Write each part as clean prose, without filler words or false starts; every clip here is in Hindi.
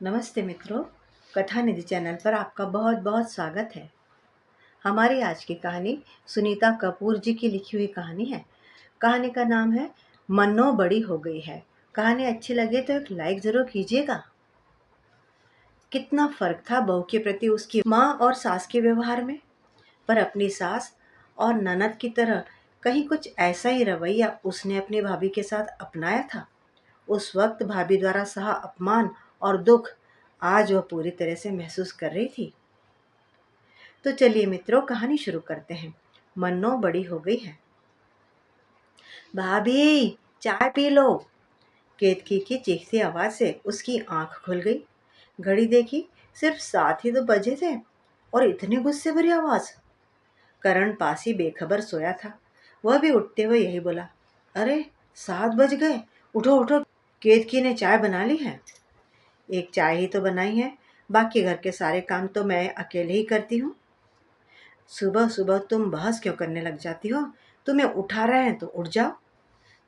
नमस्ते मित्रों, कथा निधि चैनल पर आपका बहुत बहुत स्वागत है। हमारी आज की कहानी सुनीता कपूर जी की लिखी हुई कहानी है। कहानी का नाम है मन्नो बड़ी हो गई है। कहानी अच्छी लगे तो एक लाइक जरूर कीजिएगा। कितना फर्क था बहू के प्रति उसकी माँ और सास के व्यवहार में। पर अपनी सास और ननद की तरह कहीं कुछ ऐसा ही रवैया उसने अपनी भाभी के साथ अपनाया था। उस वक्त भाभी द्वारा सहा अपमान और दुख आज वह पूरी तरह से महसूस कर रही थी। तो चलिए मित्रों, कहानी शुरू करते हैं। मन्नो बड़ी हो गई है। भाभी, चाय पी लो। केतकी की चीखती आवाज से उसकी आंख खुल गई। घड़ी देखी, सिर्फ 7 ही तो बजे थे और इतनी गुस्से भरी आवाज। करण पास ही बेखबर सोया था। वह भी उठते हुए यही बोला, अरे 7 बज गए, उठो उठो। केतकी ने चाय बना ली है? एक चाय ही तो बनाई है, बाकी घर के सारे काम तो मैं अकेले ही करती हूँ। सुबह सुबह तुम बहस क्यों करने लग जाती हो? तुम्हें उठा रहे हैं तो उठ जाओ।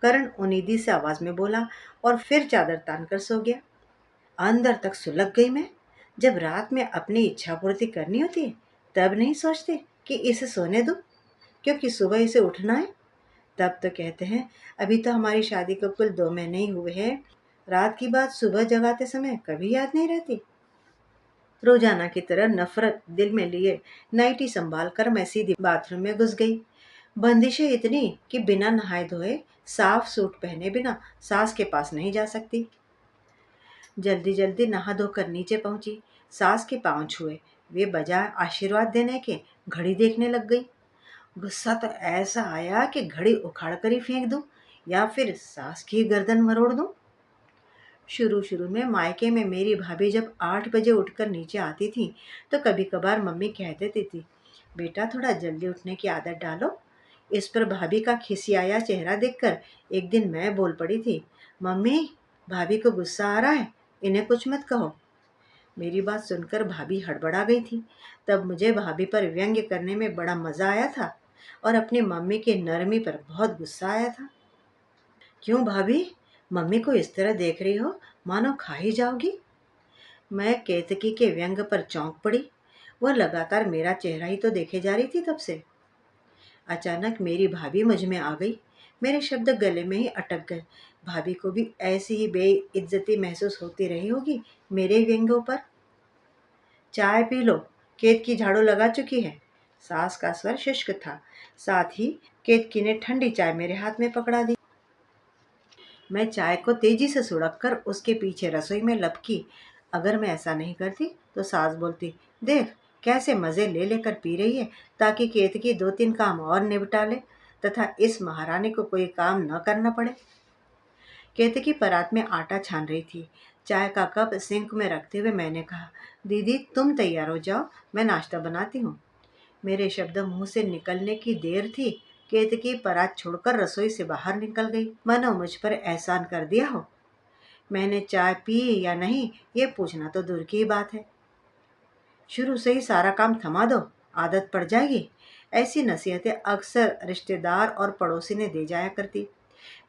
करण उनीदी से आवाज में बोला और फिर चादर तान कर सो गया। अंदर तक सुलग गई मैं। जब रात में अपनी इच्छा पूर्ति करनी होती है तब नहीं सोचते कि इसे सोने दो, क्योंकि सुबह इसे उठना है। तब तो कहते हैं अभी तो हमारी शादी को कुल 2 महीने ही हुए हैं। रात की बात सुबह जगाते समय कभी याद नहीं रहती। रोजाना की तरह नफरत दिल में लिए नाइटी संभाल कर मैं सीधी बाथरूम में घुस गई। बंदिशें इतनी कि बिना नहाए धोए साफ सूट पहने बिना सास के पास नहीं जा सकती। जल्दी जल्दी नहा धोकर नीचे पहुंची। सास के पांव छुए। वे बजाय आशीर्वाद देने के घड़ी देखने लग गई। गुस्सा तो ऐसा आया कि घड़ी उखाड़ कर ही फेंक दूं या फिर सास की गर्दन मरोड़ दूं। शुरू शुरू में मायके में मेरी भाभी जब 8 बजे उठकर नीचे आती थी तो कभी कभार मम्मी कह देती थी, बेटा थोड़ा जल्दी उठने की आदत डालो। इस पर भाभी का खिसियाया चेहरा देखकर एक दिन मैं बोल पड़ी थी, मम्मी भाभी को गुस्सा आ रहा है, इन्हें कुछ मत कहो। मेरी बात सुनकर भाभी हड़बड़ा गई थी। तब मुझे भाभी पर व्यंग्य करने में बड़ा मजा आया था और अपनी मम्मी की नरमी पर बहुत गुस्सा आया था। क्यों भाभी, मम्मी को इस तरह देख रही हो मानो खा ही जाओगी? मैं केतकी के व्यंग पर चौंक पड़ी। वह लगातार मेरा चेहरा ही तो देखे जा रही थी तब से। अचानक मेरी भाभी मुझ में आ गई। मेरे शब्द गले में ही अटक गए। भाभी को भी ऐसी ही बेइज्जती महसूस होती रही होगी मेरे व्यंग्यों पर। चाय पी लो, केतकी झाड़ू लगा चुकी है। सास का स्वर शुष्क था। साथ ही केतकी ने ठंडी चाय मेरे हाथ में पकड़ा दी। मैं चाय को तेजी से सुड़क कर उसके पीछे रसोई में लपकी। अगर मैं ऐसा नहीं करती तो सास बोलती, देख कैसे मजे ले लेकर पी रही है, ताकि केतकी 2-3 काम और निपटा ले तथा इस महारानी को कोई काम न करना पड़े। केतकी परात में आटा छान रही थी। चाय का कप सिंक में रखते हुए मैंने कहा, दीदी तुम तैयार हो जाओ, मैं नाश्ता बनाती हूँ। मेरे शब्द मुंह से निकलने की देर थी, केतकी परात छोड़कर रसोई से बाहर निकल गई, मानो मुझ पर एहसान कर दिया हो। मैंने चाय पी या नहीं ये पूछना तो दूर की बात है। शुरू से ही सारा काम थमा दो, आदत पड़ जाएगी। ऐसी नसीहतें अक्सर रिश्तेदार और पड़ोसी ने दे जाया करती।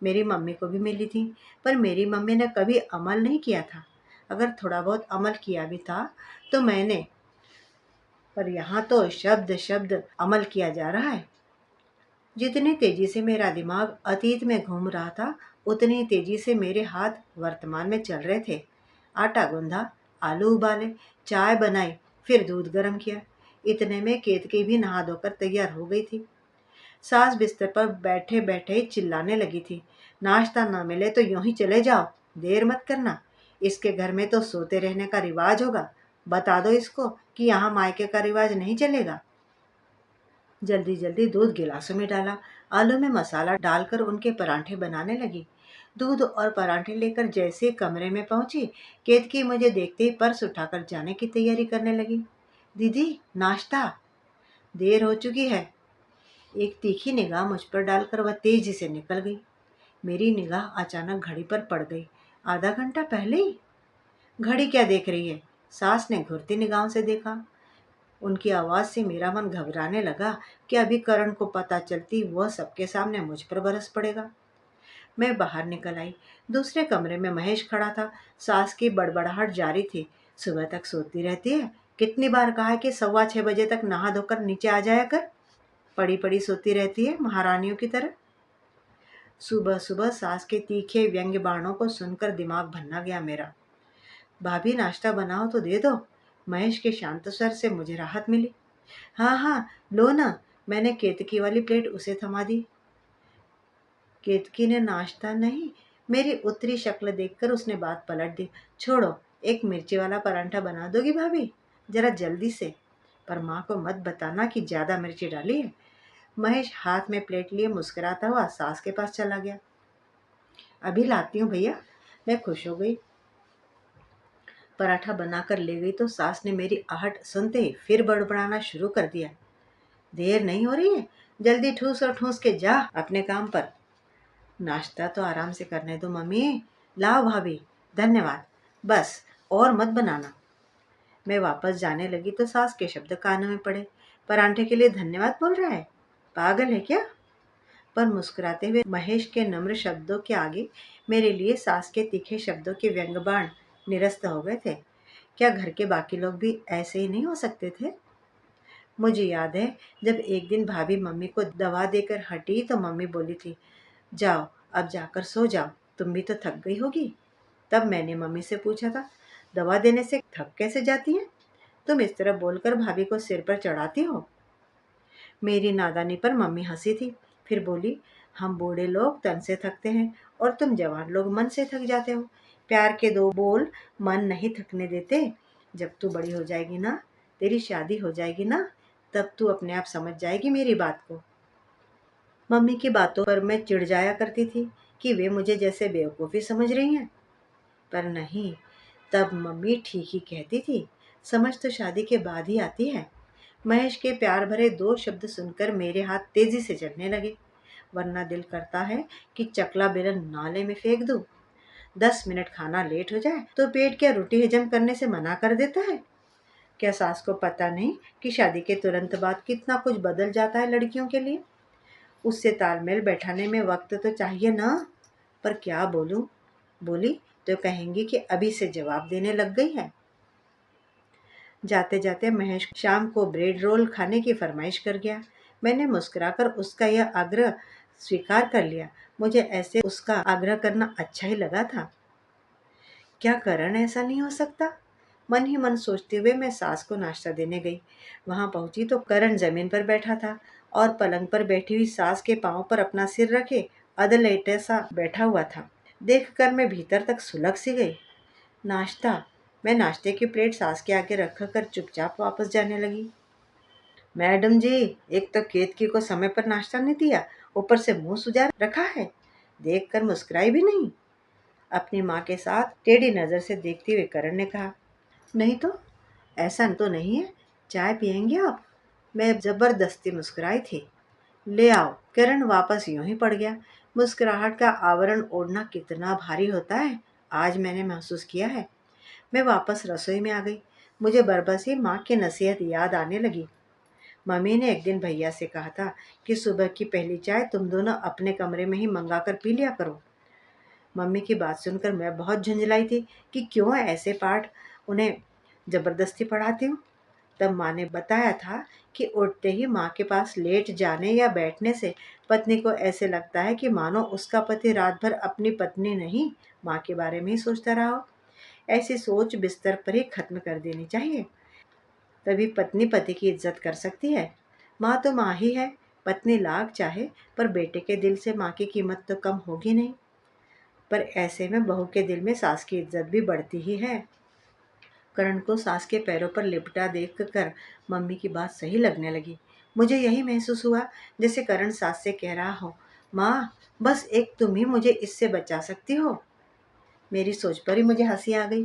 मेरी मम्मी को भी मिली थी, पर मेरी मम्मी ने कभी अमल नहीं किया था। अगर थोड़ा बहुत अमल किया भी था तो मैंने, पर यहाँ तो शब्द शब्द अमल किया जा रहा है। जितनी तेजी से मेरा दिमाग अतीत में घूम रहा था उतनी तेजी से मेरे हाथ वर्तमान में चल रहे थे। आटा गूंधा, आलू उबाले, चाय बनाई, फिर दूध गर्म किया। इतने में केतकी भी नहा धोकर तैयार हो गई थी। सास बिस्तर पर बैठे बैठे ही चिल्लाने लगी थी, नाश्ता ना मिले तो यूं ही चले जाओ, देर मत करना। इसके घर में तो सोते रहने का रिवाज होगा। बता दो इसको कि यहाँ मायके का रिवाज नहीं चलेगा। जल्दी जल्दी दूध गिलासों में डाला। आलू में मसाला डालकर उनके परांठे बनाने लगी। दूध और परांठे लेकर जैसे कमरे में पहुंची, केतकी मुझे देखते ही पर्स उठाकर जाने की तैयारी करने लगी। दीदी नाश्ता, देर हो चुकी है। एक तीखी निगाह मुझ पर डालकर वह तेजी से निकल गई। मेरी निगाह अचानक घड़ी पर पड़ गई। आधा घंटा पहले ही? घड़ी क्या देख रही है? सास ने घुरती निगाहों से देखा। उनकी आवाज से मेरा मन घबराने लगा कि अभी करण को पता चलती वह सबके सामने मुझ पर बरस पड़ेगा। मैं बाहर निकल आई। दूसरे कमरे में महेश खड़ा था। सास की बड़बड़ाहट जारी थी। सुबह तक सोती रहती है, कितनी बार कहा है कि 6:15 बजे तक नहा धोकर नीचे आ जाया कर। पड़ी पड़ी सोती रहती है महारानियों की तरह। सुबह सुबह सास के तीखे व्यंग्य बाणों को सुनकर दिमाग भन्ना गया मेरा। भाभी नाश्ता बनाओ तो दे दो। महेश के शांत स्वर से मुझे राहत मिली। हाँ हाँ, लो ना। मैंने केतकी वाली प्लेट उसे थमा दी। केतकी ने नाश्ता नहीं, मेरी उतरी शक्ल देखकर उसने बात पलट दी। छोड़ो, एक मिर्ची वाला परांठा बना दोगी भाभी, जरा जल्दी से। पर माँ को मत बताना कि ज्यादा मिर्ची डाली है। महेश हाथ में प्लेट लिए मुस्कुराता हुआ सास के पास चला गया। अभी लाती हूँ भैया। मैं खुश हो गई। पराठा बनाकर ले गई तो सास ने मेरी आहट सुनते ही फिर बड़बड़ाना शुरू कर दिया। देर नहीं हो रही है, जल्दी ठूस और ठूस के जा अपने काम पर। नाश्ता तो आराम से करने दो मम्मी। लाओ भाभी, धन्यवाद, बस और मत बनाना। मैं वापस जाने लगी तो सास के शब्द कानों में पड़े। परांठे के लिए धन्यवाद बोल रहा है, पागल है क्या? पर मुस्कुराते हुए महेश के नम्र शब्दों के आगे मेरे लिए सास के तीखे शब्दों के व्यंग्यबाण निरस्त हो गए थे। क्या घर के बाकी लोग भी ऐसे ही नहीं हो सकते थे? मुझे याद है, जब एक दिन भाभी मम्मी को दवा देकर हटी तो मम्मी बोली थी, जाओ अब जाकर सो जाओ, तुम भी तो थक गई होगी। तब मैंने मम्मी से पूछा था, दवा देने से थक कैसे जाती हैं? तुम इस तरह बोलकर भाभी को सिर पर चढ़ाती हो। मेरी नादानी पर मम्मी हंसी थी। फिर बोली, हम बूढ़े लोग तन से थकते हैं और तुम जवान लोग मन से थक जाते हो। प्यार के दो बोल मन नहीं थकने देते। जब तू बड़ी हो जाएगी ना, तेरी शादी हो जाएगी ना, तब तू अपने आप समझ जाएगी मेरी बात को। मम्मी की बातों पर मैं चिढ़ जाया करती थी कि वे मुझे जैसे बेवकूफ़ी समझ रही हैं। पर नहीं, तब मम्मी ठीक ही कहती थी। समझ तो शादी के बाद ही आती है। महेश के प्यार भरे दो शब्द सुनकर मेरे हाथ तेजी से चलने लगे, वरना दिल करता है कि चकला बेलन नाले में फेंक दूं। 10 मिनट खाना लेट हो जाए तो पेट क्या रोटी हजम करने से मना कर देता है? क्या सास को पता नहीं कि शादी के तुरंत बाद कितना कुछ बदल जाता है लड़कियों के लिए? उससे तालमेल बैठाने में वक्त तो चाहिए ना। पर क्या बोलूं? बोली तो कहेंगी कि अभी से जवाब देने लग गई है। जाते जाते महेश शाम को ब्रेड रोल खाने की फरमाइश कर गया। मैंने मुस्कुराकर उसका यह आग्रह स्वीकार कर लिया। मुझे ऐसे उसका आग्रह करना अच्छा ही लगा था। क्या करण ऐसा नहीं हो सकता? मन ही मन सोचते हुए मैं सास को नाश्ता देने गई। वहां पहुंची तो करण जमीन पर बैठा था और पलंग पर बैठी हुई सास के पांव पर अपना सिर रखे अधलेटे सा बैठा हुआ था। देखकर मैं भीतर तक सुलग सी गई। नाश्ता। मैं नाश्ते की प्लेट सास के आगे रख कर चुपचाप वापस जाने लगी। मैडम जी, एक तो केतकी को समय पर नाश्ता नहीं दिया, ऊपर से मुंह सुजा रखा है। देखकर मुस्कुराई भी नहीं। अपनी माँ के साथ टेढ़ी नजर से देखते हुए करण ने कहा, नहीं तो ऐसा तो नहीं है, चाय पियेंगे आप? मैं जबरदस्ती मुस्कुराई थी। ले आओ। करण वापस यूं ही पड़ गया। मुस्कुराहट का आवरण ओढ़ना कितना भारी होता है, आज मैंने महसूस किया है। मैं वापस रसोई में आ गई। मुझे बरबसी माँ की नसीहत याद आने लगी। मम्मी ने एक दिन भैया से कहा था कि सुबह की पहली चाय तुम दोनों अपने कमरे में ही मंगा कर पी लिया करो। मम्मी की बात सुनकर मैं बहुत झुंझलाई थी कि क्यों ऐसे पाठ उन्हें जबरदस्ती पढ़ाती हूँ। तब माँ ने बताया था कि उठते ही माँ के पास लेट जाने या बैठने से पत्नी को ऐसे लगता है कि मानो उसका पति रात भर अपनी पत्नी नहीं, माँ के बारे में ही सोचता रहा हो। ऐसी सोच बिस्तर पर ही खत्म कर देनी चाहिए, तभी पत्नी पति की इज्जत कर सकती है। माँ तो माँ ही है, पत्नी लाख चाहे, पर बेटे के दिल से माँ की कीमत तो कम होगी नहीं। पर ऐसे में बहू के दिल में सास की इज्जत भी बढ़ती ही है। करण को सास के पैरों पर लिपटा देख कर मम्मी की बात सही लगने लगी। मुझे यही महसूस हुआ जैसे करण सास से कह रहा हो, माँ बस एक तुम ही मुझे इससे बचा सकती हो। मेरी सोच पर ही मुझे हंसी आ गई।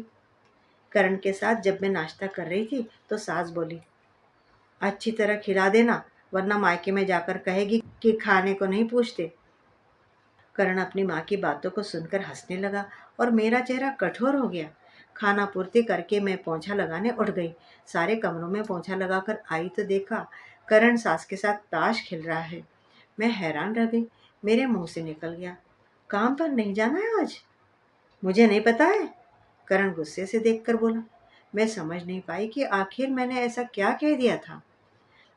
करण के साथ जब मैं नाश्ता कर रही थी तो सास बोली, अच्छी तरह खिला देना, वरना मायके में जाकर कहेगी कि खाने को नहीं पूछते। करण अपनी माँ की बातों को सुनकर हंसने लगा और मेरा चेहरा कठोर हो गया। खाना पूर्ति करके मैं पोंछा लगाने उठ गई। सारे कमरों में पोंछा लगाकर आई तो देखा करण सास के साथ ताश खेल रहा है। मैं हैरान रह गई। मेरे मुंह से निकल गया, काम पर नहीं जाना है आज? मुझे नहीं पता है, करण गुस्से से देखकर बोला। मैं समझ नहीं पाई कि आखिर मैंने ऐसा क्या कह दिया था।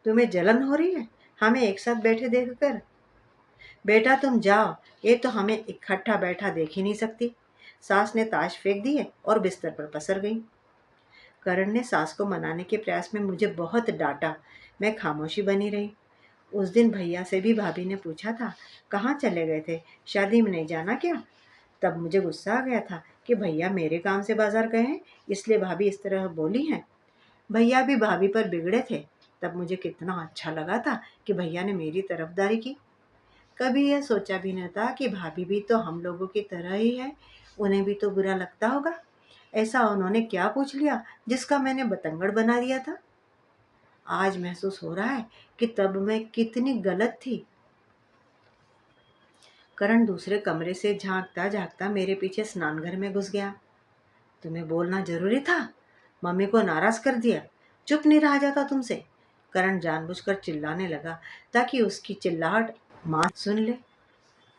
तुम्हें जलन हो रही है हमें एक साथ बैठे देखकर? बेटा तुम जाओ, ये तो हमें इकट्ठा बैठा देख ही नहीं सकती। सास ने ताश फेंक दिए और बिस्तर पर पसर गई। करण ने सास को मनाने के प्रयास में मुझे बहुत डांटा। मैं खामोशी बनी रही। उस दिन भैया से भी भाभी ने पूछा था, कहाँ चले गए थे, शादी में नहीं जाना क्या? तब मुझे गुस्सा आ गया था कि भैया मेरे काम से बाजार गए हैं, इसलिए भाभी इस तरह बोली हैं। भैया भी भाभी पर बिगड़े थे। तब मुझे कितना अच्छा लगा था कि भैया ने मेरी तरफदारी की। कभी यह सोचा भी न था कि भाभी भी तो हम लोगों की तरह ही है, उन्हें भी तो बुरा लगता होगा। ऐसा उन्होंने क्या पूछ लिया जिसका मैंने बतंगड़ बना दिया था? आज महसूस हो रहा है कि तब मैं कितनी गलत थी। करण दूसरे कमरे से झांकता झांकता मेरे पीछे स्नानघर में घुस गया। तुम्हें बोलना जरूरी था, मम्मी को नाराज कर दिया, चुप नहीं रहा जाता तुमसे। करण जानबूझकर चिल्लाने लगा ताकि उसकी चिल्लाहट माँ सुन ले।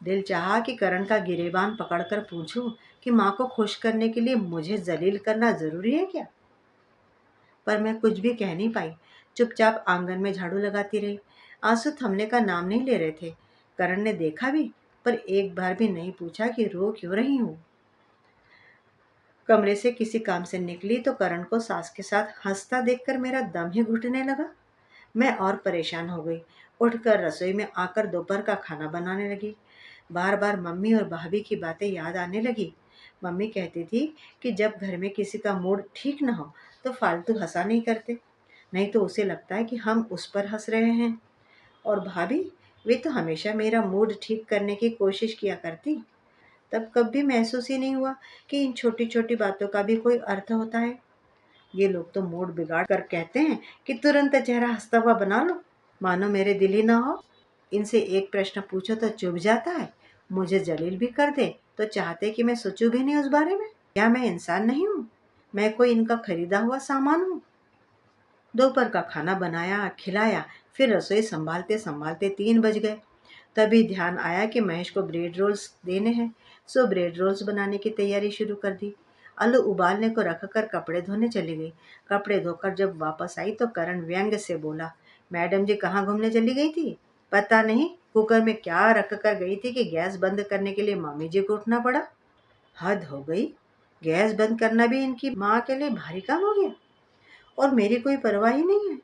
दिल चाहा कि करण का गिरेबान पकड़कर पूछूं कि माँ को खुश करने के लिए मुझे जलील करना जरूरी है क्या? पर मैं कुछ भी कह नहीं पाई। चुपचाप आंगन में झाड़ू लगाती रही। आंसू थमने का नाम नहीं ले रहे थे। करण ने देखा भी, पर एक बार भी नहीं पूछा कि रो क्यों रही हूँ। कमरे से किसी काम से निकली तो करण को सास के साथ हंसता देखकर मेरा दम ही घुटने लगा। मैं और परेशान हो गई। उठकर रसोई में आकर दोपहर का खाना बनाने लगी। बार बार मम्मी और भाभी की बातें याद आने लगी। मम्मी कहती थी कि जब घर में किसी का मूड ठीक न हो तो फालतू हंसा नहीं करते, नहीं तो उसे लगता है कि हम उस पर हंस रहे हैं। और भाभी, वे तो हमेशा मेरा मूड ठीक करने की कोशिश किया करती। तब कभी महसूस ही नहीं हुआ कि इन छोटी छोटी बातों का भी कोई अर्थ होता है। ये लोग तो मूड बिगाड़ कर कहते हैं कि तुरंत चेहरा हंसता हुआ बना लो, मानो मेरे दिल ही ना हो। इनसे एक प्रश्न पूछो तो चुभ जाता है, मुझे जलील भी कर दे तो चाहते कि मैं सोचूं भी नहीं उस बारे में। क्या मैं इंसान नहीं हूँ? मैं कोई इनका खरीदा हुआ सामान हूँ? दोपहर का खाना बनाया, खिलाया, फिर रसोई संभालते संभालते 3 बज गए। तभी ध्यान आया कि महेश को ब्रेड रोल्स देने हैं, सो ब्रेड रोल्स बनाने की तैयारी शुरू कर दी। आलू उबालने को रखकर कपड़े धोने चली गई। कपड़े धोकर जब वापस आई तो करण व्यंग्य से बोला, मैडम जी कहाँ घूमने चली गई थी? पता नहीं, कुकर में क्या रख कर गई थी कि गैस बंद करने के लिए मम्मी जी को उठना पड़ा। हद हो गई, गैस बंद करना भी इनकी माँ के लिए भारी काम हो गया और मेरी कोई परवाह ही नहीं है।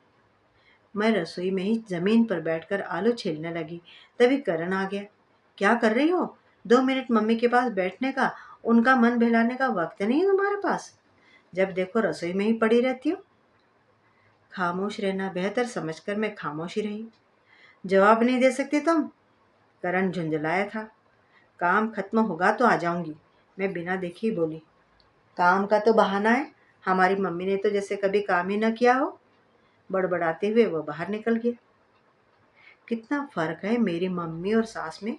मैं रसोई में ही जमीन पर बैठकर आलू छीलने लगी। तभी करण आ गया। क्या कर रही हो? 2 मिनट मम्मी के पास बैठने का, उनका मन बहलाने का वक्त नहीं है तुम्हारे पास? जब देखो रसोई में ही पड़ी रहती हो। खामोश रहना बेहतर समझकर मैं खामोशी रही। जवाब नहीं दे सकती तुम? करण झुंझलाया था। काम खत्म होगा तो आ जाऊंगी, मैं बिना देखे ही बोली। काम का तो बहाना है, हमारी मम्मी ने तो जैसे कभी काम ही न किया हो। बड़बड़ाते हुए वो बाहर निकल गया। कितना फर्क है मेरी मम्मी और सास में।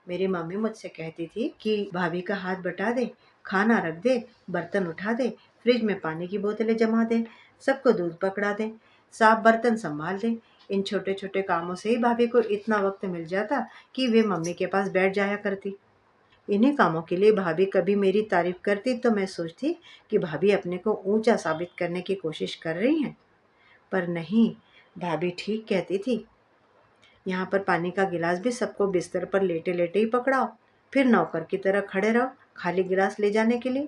मेरी मम्मी मुझसे कहती थी कि भाभी का हाथ बटा दे, खाना रख दे, बर्तन उठा दे, फ्रिज में पानी की बोतलें जमा दे, सबको दूध पकड़ा दे, साफ बर्तन संभाल दे। इन छोटे छोटे कामों से ही भाभी को इतना वक्त मिल जाता कि वे मम्मी के पास बैठ जाया करती। इन्हीं कामों के लिए भाभी कभी मेरी तारीफ करती तो मैं सोचती कि भाभी अपने को ऊंचा साबित करने की कोशिश कर रही हैं। पर नहीं, भाभी ठीक कहती थी। यहाँ पर पानी का गिलास भी सबको बिस्तर पर लेटे लेटे ही पकड़ाओ, फिर नौकर की तरह खड़े रहो खाली गिलास ले जाने के लिए।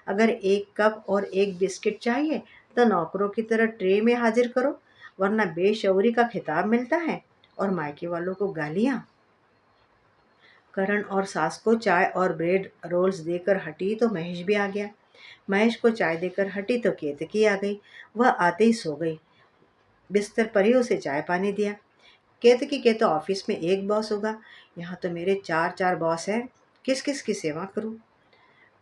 अगर एक कप और एक बिस्किट चाहिए तो नौकरों की तरह ट्रे में हाजिर करो, वरना बेशऊरी का खिताब मिलता है और मायके वालों को गालियां। करण और सास को चाय और ब्रेड रोल्स देकर हटी तो महेश भी आ गया। महेश को चाय देकर हटी तो केतकी आ गई। वह आते ही सो गई। बिस्तर पर ही उसे चाय पानी दिया। केतकी के तो ऑफिस में एक बॉस होगा, यहाँ तो मेरे चार चार बॉस हैं, किस किस की सेवा करूं।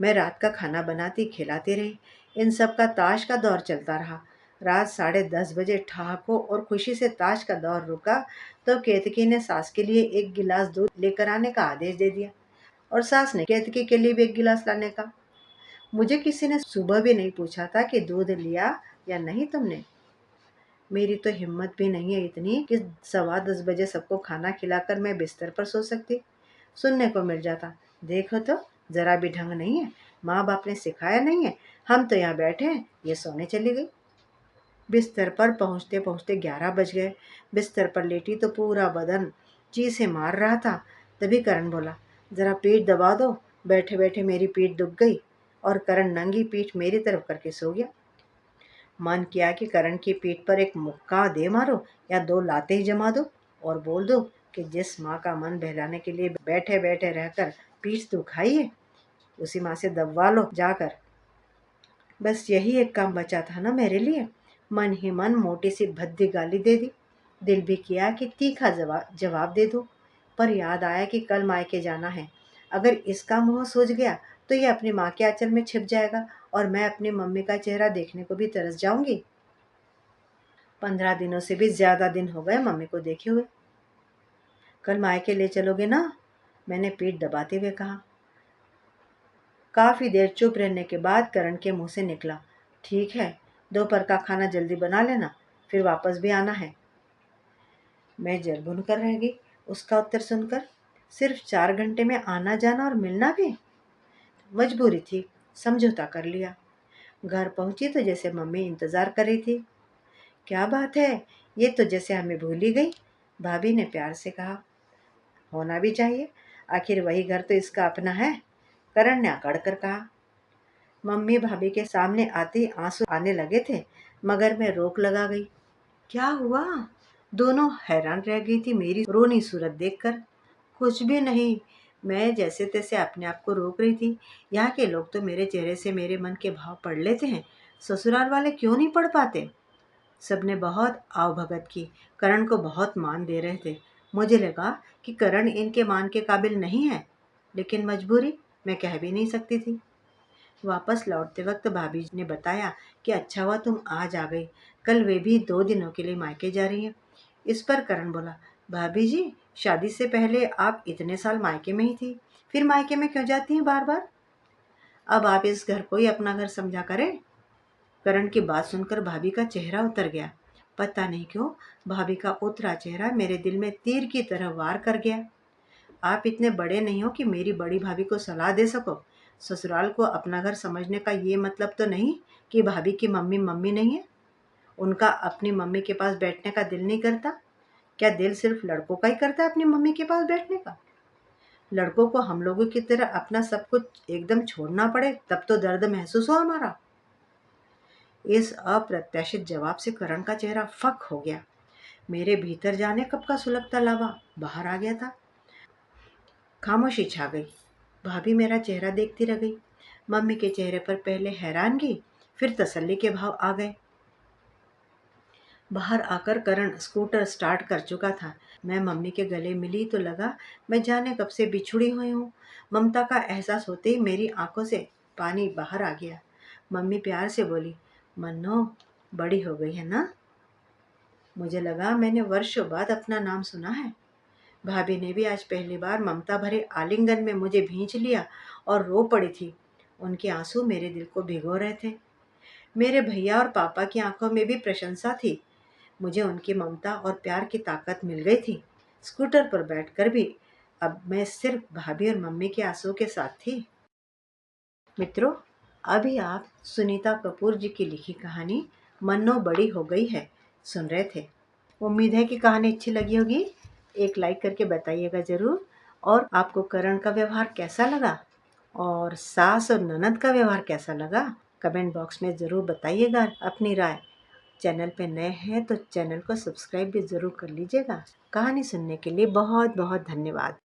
मैं रात का खाना बनाती खिलाती रही। इन सब का ताश का दौर चलता रहा। रात 10:30 बजे ठहाको और खुशी से ताश का दौर रुका तो केतकी ने सास के लिए एक गिलास दूध लेकर आने का आदेश दे दिया और सास ने केतकी के लिए भी एक गिलास लाने का। मुझे किसी ने सुबह भी नहीं पूछा था कि दूध लिया या नहीं तुमने। मेरी तो हिम्मत भी नहीं है इतनी कि 10:15 बजे सबको खाना खिलाकर मैं बिस्तर पर सो सकती। सुनने को मिल जाता, देखो तो, जरा भी ढंग नहीं है, माँ बाप ने सिखाया नहीं है, हम तो यहाँ बैठे हैं, ये सोने चली गई। बिस्तर पर पहुँचते पहुँचते 11 बज गए। बिस्तर पर लेटी तो पूरा बदन चीसे मार रहा था। तभी करण बोला, जरा पीठ दबा दो। बैठे बैठे मेरी पीठ दुख गई और करण नंगी पीठ मेरी तरफ करके सो गया। मन किया कि करण की पीठ पर एक मुक्का दे मारो या 2 लातें ही जमा दो और बोल दो कि जिस माँ का मन बहलाने के लिए बैठे बैठे रहकर पीठ दुखाई है, उसी माँ से दबवा लो जाकर। बस यही एक काम बचा था ना मेरे लिए। मन ही मन मोटी सी भद्दी गाली दे दी। दिल भी किया कि तीखा जवाब दे दो, पर याद आया कि कल मायके जाना है। अगर इसका मुंह सूझ गया तो ये अपनी माँ के आंचल में छिप जाएगा और मैं अपनी मम्मी का चेहरा देखने को भी तरस जाऊंगी। 15 दिनों से भी ज्यादा दिन हो गए मम्मी को देखे हुए। कल मायके ले चलोगे ना? मैंने पीठ दबाते हुए कहा। काफी देर चुप रहने के बाद करण के मुंह से निकला, ठीक है, दोपहर का खाना जल्दी बना लेना, फिर वापस भी आना है। मैं जल भुन कर रह गई उसका उत्तर सुनकर। सिर्फ 4 घंटे में आना जाना और मिलना भी? मजबूरी थी, समझौता कर लिया। घर पहुंची तो जैसे मम्मी इंतजार कर रही थी। क्या बात है, ये तो जैसे हमें भूल ही गई, भाभी ने प्यार से कहा। होना भी चाहिए, आखिर वही घर तो इसका अपना है, करण ने अकड़ कर कहा। मम्मी भाभी के सामने आते ही आंसू आने लगे थे, मगर मैं रोक लगा गई। क्या हुआ? दोनों हैरान रह गई थी मेरी रोनी सूरत देखकर। कुछ भी नहीं, मैं जैसे तैसे अपने आप को रोक रही थी। यहाँ के लोग तो मेरे चेहरे से मेरे मन के भाव पढ़ लेते हैं, ससुराल वाले क्यों नहीं पढ़ पाते? सबने बहुत आवभगत की, करण को बहुत मान दे रहे थे। मुझे लगा कि करण इनके मान के काबिल नहीं है, लेकिन मजबूरी, मैं कह भी नहीं सकती थी। वापस लौटते वक्त भाभी ने बताया कि अच्छा हुआ तुम आज आ गई, कल वे भी 2 दिनों के लिए मायके जा रही हैं। इस पर करण बोला, भाभी जी, शादी से पहले आप इतने साल मायके में ही थी, फिर मायके में क्यों जाती हैं बार बार? अब आप इस घर को ही अपना घर समझा करें। करण की बात सुनकर भाभी का चेहरा उतर गया। पता नहीं क्यों भाभी का उतरा चेहरा मेरे दिल में तीर की तरह वार कर गया। आप इतने बड़े नहीं हो कि मेरी बड़ी भाभी को सलाह दे सको। ससुराल को अपना घर समझने का ये मतलब तो नहीं कि भाभी की मम्मी मम्मी नहीं है, उनका अपनी मम्मी के पास बैठने का दिल नहीं करता? क्या दिल सिर्फ लड़कों का ही करता है अपनी मम्मी के पास बैठने का? लड़कों को हम लोगों की तरह अपना सब कुछ एकदम छोड़ना पड़े तब तो दर्द महसूस हो हमारा? इस अप्रत्याशित जवाब से करण का चेहरा फक हो गया। मेरे भीतर जाने कब का सुलगता लावा बाहर आ गया था। खामोशी छा गई। भाभी मेरा चेहरा देखती रह गई। मम्मी के चेहरे पर पहले हैरानगी, फिर तसल्ली के भाव आ गए। बाहर आकर करण स्कूटर स्टार्ट कर चुका था। मैं मम्मी के गले मिली तो लगा मैं जाने कब से बिछुड़ी हुई हूँ। ममता का एहसास होते ही मेरी आंखों से पानी बाहर आ गया। मम्मी प्यार से बोली, मन्नो, बड़ी हो गई है ना? मुझे लगा मैंने वर्षों बाद अपना नाम सुना है। भाभी ने भी आज पहली बार ममता भरे आलिंगन में मुझे भींच लिया और रो पड़ी थी। उनके आंसू मेरे दिल को भिगो रहे थे। मेरे भैया और पापा की आंखों में भी प्रशंसा थी। मुझे उनकी ममता और प्यार की ताकत मिल गई थी। स्कूटर पर बैठकर भी अब मैं सिर्फ भाभी और मम्मी के आंसू के साथ थी। मित्रों, अभी आप सुनीता कपूर जी की लिखी कहानी मन्नो बड़ी हो गई है सुन रहे थे। उम्मीद है कि कहानी अच्छी लगी होगी। एक लाइक करके बताइएगा ज़रूर। और आपको करण का व्यवहार कैसा लगा और सास और ननद का व्यवहार कैसा लगा, कमेंट बॉक्स में ज़रूर बताइएगा अपनी राय। चैनल पे नए हैं तो चैनल को सब्सक्राइब भी ज़रूर कर लीजिएगा। कहानी सुनने के लिए बहुत बहुत धन्यवाद।